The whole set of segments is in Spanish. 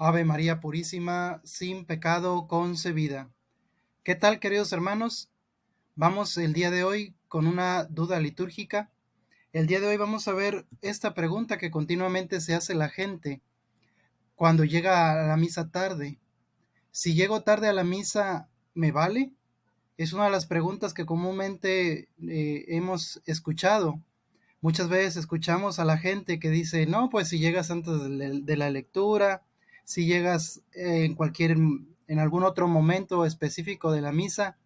Ave María Purísima, sin pecado concebida. ¿Qué tal, queridos hermanos? Vamos el día de hoy con una duda litúrgica. El día de hoy vamos a ver esta pregunta que continuamente se hace la gente cuando llega a la misa tarde. Si llego tarde a la misa, ¿me vale? Es una de las preguntas que comúnmente hemos escuchado. Muchas veces escuchamos a la gente que dice, no, pues si llegas antes de la lectura, si llegas en algún otro momento específico de la misa.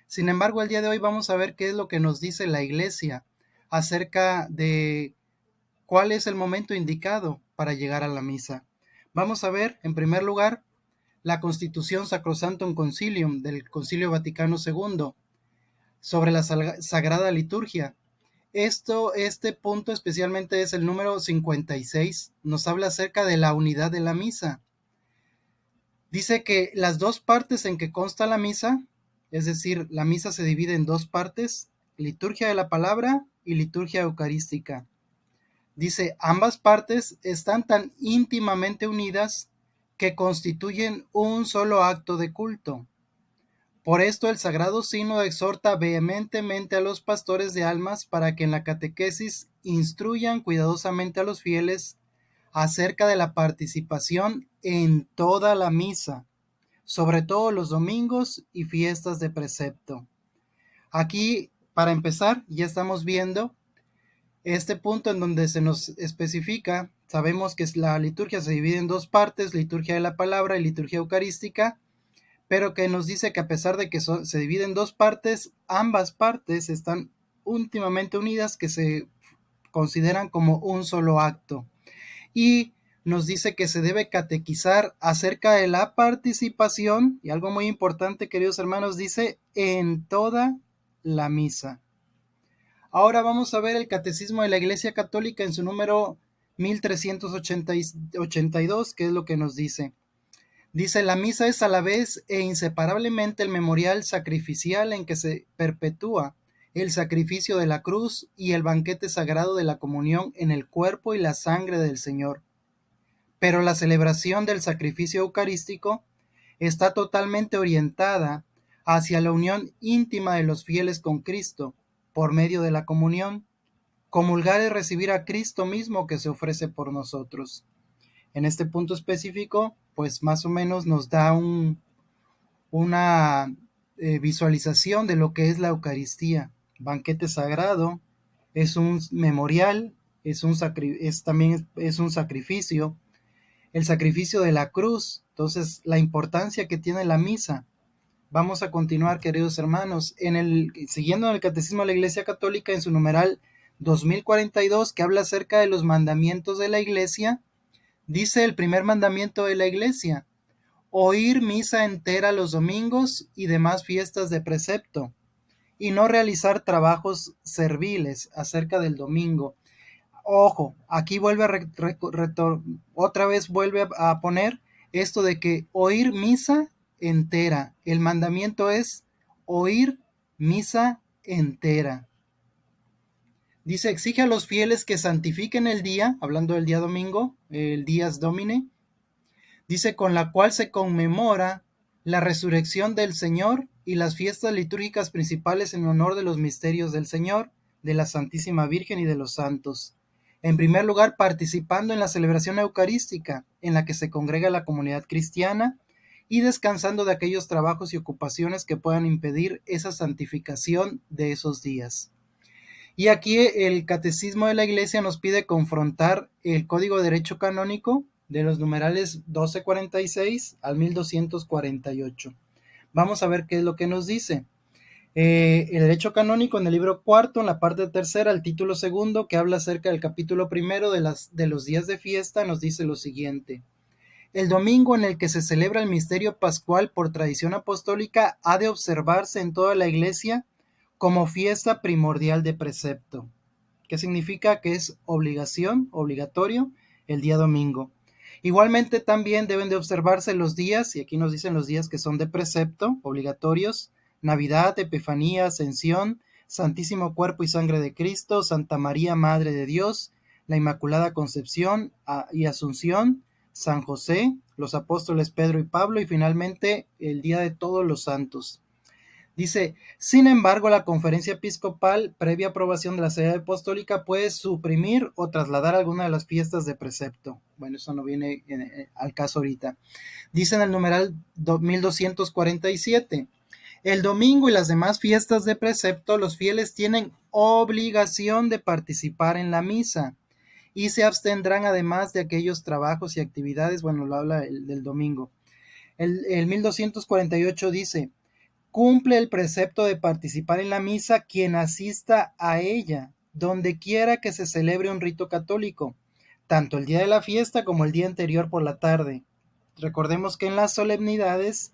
Sin embargo, el día de hoy vamos a ver qué es lo que nos dice la Iglesia acerca de cuál es el momento indicado para llegar a la misa. Vamos a ver, en primer lugar, la Constitución Sacrosanctum Concilium del Concilio Vaticano II sobre la Sagrada Liturgia. Este punto especialmente es el número 56, nos habla acerca de la unidad de la misa. Dice que las dos partes en que consta la misa, es decir, la misa se divide en dos partes, liturgia de la palabra y liturgia eucarística. Dice, ambas partes están tan íntimamente unidas que constituyen un solo acto de culto. Por esto el Sagrado Sínodo exhorta vehementemente a los pastores de almas para que en la catequesis instruyan cuidadosamente a los fieles acerca de la participación en toda la misa, sobre todo los domingos y fiestas de precepto. Aquí, para empezar, ya estamos viendo este punto en donde se nos especifica, sabemos que la liturgia se divide en dos partes, liturgia de la palabra y liturgia eucarística, pero que nos dice que a pesar de que se divide en dos partes, ambas partes están íntimamente unidas, que se consideran como un solo acto. Y nos dice que se debe catequizar acerca de la participación, y algo muy importante, queridos hermanos, dice en toda la misa. Ahora vamos a ver el Catecismo de la Iglesia Católica en su número 1382, que es lo que nos dice. Dice, la misa es a la vez e inseparablemente el memorial sacrificial en que se perpetúa el sacrificio de la cruz y el banquete sagrado de la comunión en el cuerpo y la sangre del Señor. Pero la celebración del sacrificio eucarístico está totalmente orientada hacia la unión íntima de los fieles con Cristo por medio de la comunión. Comulgar es recibir a Cristo mismo que se ofrece por nosotros. En este punto específico, pues más o menos nos da una visualización de lo que es la Eucaristía. Banquete sagrado, es un memorial, también es un sacrificio, el sacrificio de la cruz, entonces la importancia que tiene la misa. Vamos a continuar, queridos hermanos, siguiendo en el Catecismo de la Iglesia Católica en su numeral 2042, que habla acerca de los mandamientos de la Iglesia. Dice el primer mandamiento de la Iglesia: oír misa entera los domingos y demás fiestas de precepto, y no realizar trabajos serviles acerca del domingo. Ojo, aquí vuelve otra vez vuelve a poner esto de que oír misa entera. El mandamiento es oír misa entera. Dice, exige a los fieles que santifiquen el día, hablando del día domingo, el Dies Domini, dice, con la cual se conmemora la resurrección del Señor y las fiestas litúrgicas principales en honor de los misterios del Señor, de la Santísima Virgen y de los santos. En primer lugar, participando en la celebración eucarística, en la que se congrega la comunidad cristiana, y descansando de aquellos trabajos y ocupaciones que puedan impedir esa santificación de esos días. Y aquí el Catecismo de la Iglesia nos pide confrontar el Código de Derecho Canónico de los numerales 1246 al 1248. Vamos a ver qué es lo que nos dice. El derecho canónico en el libro cuarto, en la parte tercera, el título segundo, que habla acerca del capítulo primero de los días de fiesta, nos dice lo siguiente. El domingo en el que se celebra el misterio pascual por tradición apostólica ha de observarse en toda la Iglesia como fiesta primordial de precepto, que significa que es obligatorio el día domingo. Igualmente también deben de observarse los días, y aquí nos dicen los días que son de precepto, obligatorios: Navidad, Epifanía, Ascensión, Santísimo Cuerpo y Sangre de Cristo, Santa María, Madre de Dios, la Inmaculada Concepción y Asunción, San José, los apóstoles Pedro y Pablo, y finalmente el Día de Todos los Santos. Dice, sin embargo, la conferencia episcopal, previa aprobación de la sede apostólica, puede suprimir o trasladar alguna de las fiestas de precepto. Bueno, eso no viene al caso ahorita. Dice en el numeral 1247, el domingo y las demás fiestas de precepto, los fieles tienen obligación de participar en la misa y se abstendrán además de aquellos trabajos y actividades, bueno, lo habla del domingo. El 1248 dice, cumple el precepto de participar en la misa quien asista a ella, donde quiera que se celebre un rito católico, tanto el día de la fiesta como el día anterior por la tarde. Recordemos que en las solemnidades,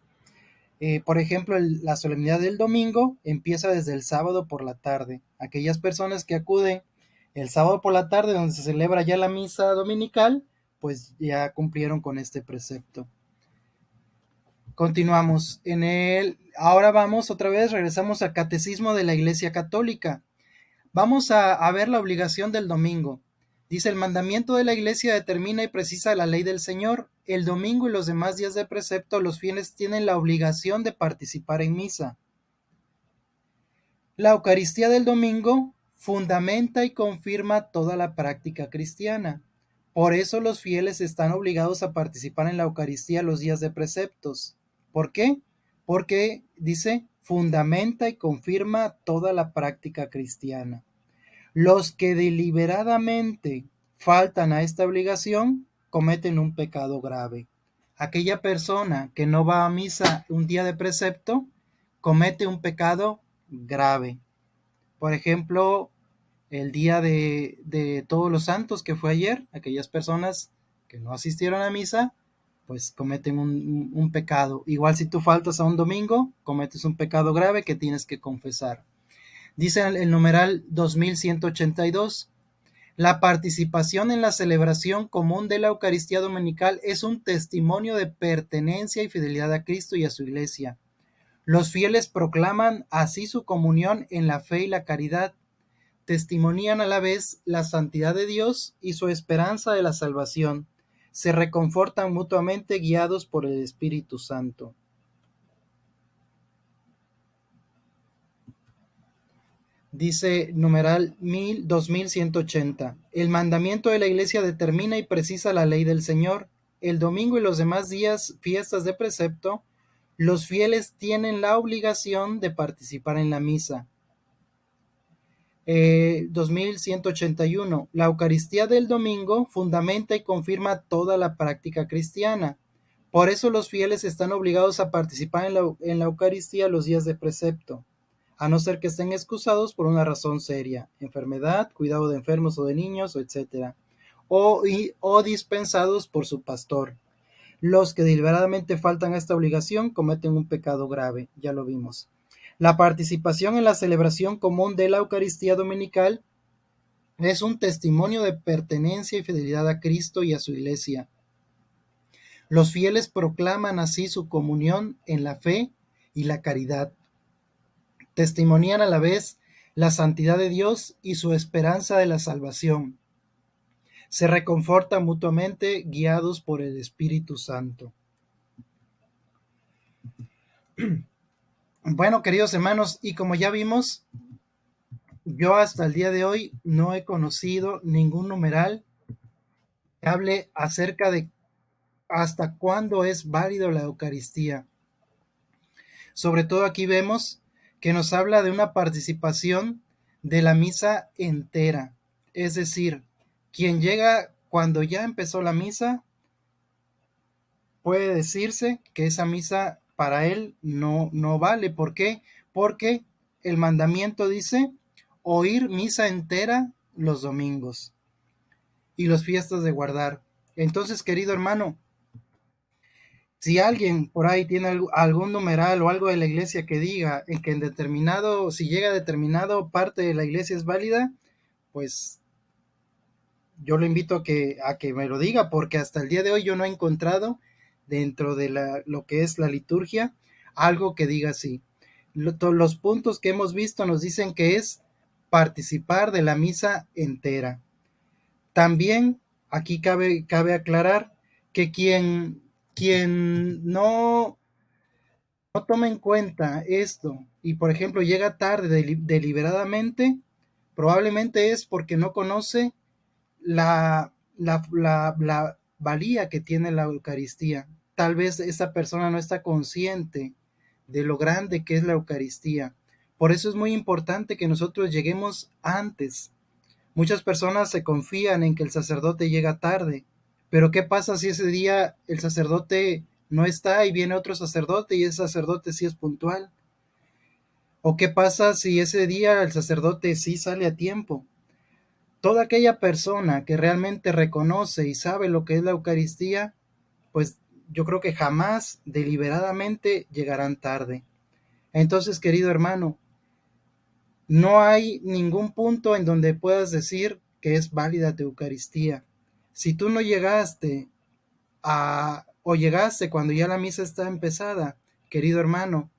por ejemplo, la solemnidad del domingo empieza desde el sábado por la tarde. Aquellas personas que acuden el sábado por la tarde, donde se celebra ya la misa dominical, pues ya cumplieron con este precepto. Continuamos. Ahora vamos otra vez, regresamos al Catecismo de la Iglesia Católica. Vamos a ver la obligación del domingo. Dice, el mandamiento de la Iglesia determina y precisa la ley del Señor. El domingo y los demás días de precepto, los fieles tienen la obligación de participar en misa. La Eucaristía del domingo fundamenta y confirma toda la práctica cristiana. Por eso los fieles están obligados a participar en la Eucaristía los días de preceptos. ¿Por qué? Porque, dice, fundamenta y confirma toda la práctica cristiana. Los que deliberadamente faltan a esta obligación cometen un pecado grave. Aquella persona que no va a misa un día de precepto comete un pecado grave. Por ejemplo, el día de Todos los Santos que fue ayer, aquellas personas que no asistieron a misa, pues cometen un pecado. Igual si tú faltas a un domingo, cometes un pecado grave que tienes que confesar. Dice el numeral 2182, la participación en la celebración común de la Eucaristía Dominical es un testimonio de pertenencia y fidelidad a Cristo y a su Iglesia. Los fieles proclaman así su comunión en la fe y la caridad, testimonian a la vez la santidad de Dios y su esperanza de la salvación, se reconfortan mutuamente guiados por el Espíritu Santo. Dice numeral 2180. El mandamiento de la Iglesia determina y precisa la ley del Señor. El domingo y los demás días, fiestas de precepto, los fieles tienen la obligación de participar en la misa. 2181. La Eucaristía del domingo fundamenta y confirma toda la práctica cristiana. Por eso los fieles están obligados a participar en la Eucaristía los días de precepto, a no ser que estén excusados por una razón seria, enfermedad, cuidado de enfermos o de niños, etc., o dispensados por su pastor. Los que deliberadamente faltan a esta obligación cometen un pecado grave, ya lo vimos. La participación en la celebración común de la Eucaristía Dominical es un testimonio de pertenencia y fidelidad a Cristo y a su Iglesia. Los fieles proclaman así su comunión en la fe y la caridad. Testimonian a la vez la santidad de Dios y su esperanza de la salvación. Se reconfortan mutuamente guiados por el Espíritu Santo. Bueno, queridos hermanos, y como ya vimos, yo hasta el día de hoy no he conocido ningún numeral que hable acerca de hasta cuándo es válido la Eucaristía. Sobre todo aquí vemos que nos habla de una participación de la misa entera. Es decir, quien llega cuando ya empezó la misa, puede decirse que esa misa para él no vale. ¿Por qué? Porque el mandamiento dice oír misa entera los domingos y las fiestas de guardar. Entonces, querido hermano, si alguien por ahí tiene algún numeral o algo de la iglesia que diga en que si llega a determinado parte de la iglesia es válida, pues yo lo invito a que me lo diga, porque hasta el día de hoy yo no he encontrado dentro de lo que es la liturgia algo que diga así. Los puntos que hemos visto nos dicen que es participar de la misa entera. También aquí cabe aclarar que quien quien no toma en cuenta esto y, por ejemplo, llega tarde deliberadamente, probablemente es porque no conoce la valía que tiene la Eucaristía. Tal vez esa persona no está consciente de lo grande que es la Eucaristía. Por eso es muy importante que nosotros lleguemos antes. Muchas personas se confían en que el sacerdote llega tarde, pero ¿qué pasa si ese día el sacerdote no está y viene otro sacerdote y ese sacerdote sí es puntual? ¿O qué pasa si ese día el sacerdote sí sale a tiempo? Toda aquella persona que realmente reconoce y sabe lo que es la Eucaristía, pues yo creo que jamás deliberadamente llegarán tarde. Entonces, querido hermano, no hay ningún punto en donde puedas decir que es válida tu Eucaristía. Si tú no llegaste o llegaste cuando ya la misa está empezada, querido hermano,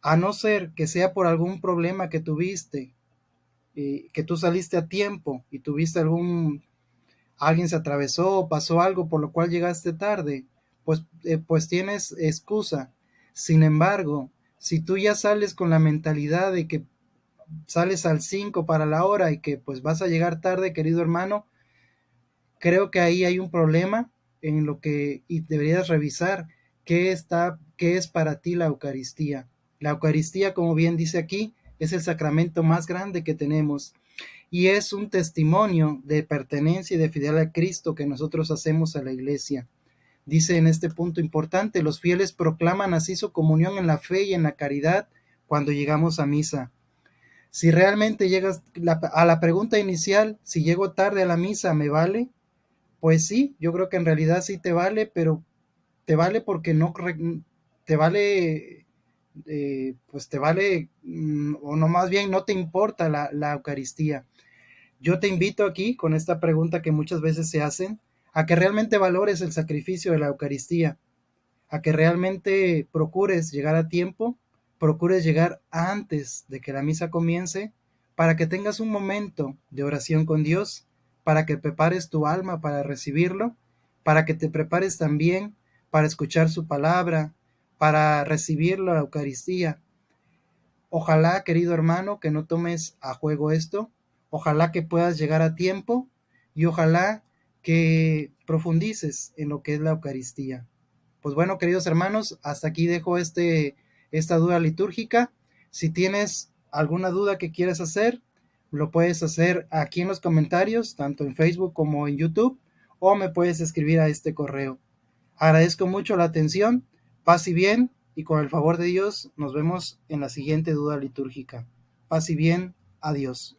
a no ser que sea por algún problema que tuviste, que tú saliste a tiempo y tuviste alguien se atravesó o pasó algo por lo cual llegaste tarde, pues tienes excusa. Sin embargo, si tú ya sales con la mentalidad de que sales al 5 para la hora y que pues vas a llegar tarde, querido hermano, creo que ahí hay un problema en lo que y deberías revisar qué es para ti la Eucaristía. La Eucaristía, como bien dice aquí, es el sacramento más grande que tenemos y es un testimonio de pertenencia y de fidelidad a Cristo que nosotros hacemos a la Iglesia. Dice en este punto importante, los fieles proclaman así su comunión en la fe y en la caridad cuando llegamos a misa. Si realmente llegas a la pregunta inicial, si llego tarde a la misa, ¿me vale? Pues sí, yo creo que en realidad sí te vale, pero te vale porque no te vale, pues te vale, o no, más bien no te importa la Eucaristía. Yo te invito aquí con esta pregunta que muchas veces se hacen, a que realmente valores el sacrificio de la Eucaristía, a que realmente procures llegar a tiempo, procures llegar antes de que la misa comience, para que tengas un momento de oración con Dios, para que prepares tu alma para recibirlo, para que te prepares también para escuchar su palabra, para recibir la Eucaristía. Ojalá, querido hermano, que no tomes a juego esto, ojalá que puedas llegar a tiempo y ojalá que profundices en lo que es la Eucaristía. Pues bueno, queridos hermanos, hasta aquí dejo esta duda litúrgica. Si tienes alguna duda que quieres hacer, lo puedes hacer aquí en los comentarios, tanto en Facebook como en YouTube, o me puedes escribir a este correo. Agradezco mucho la atención, paz y bien, y con el favor de Dios nos vemos en la siguiente duda litúrgica. Paz y bien, adiós.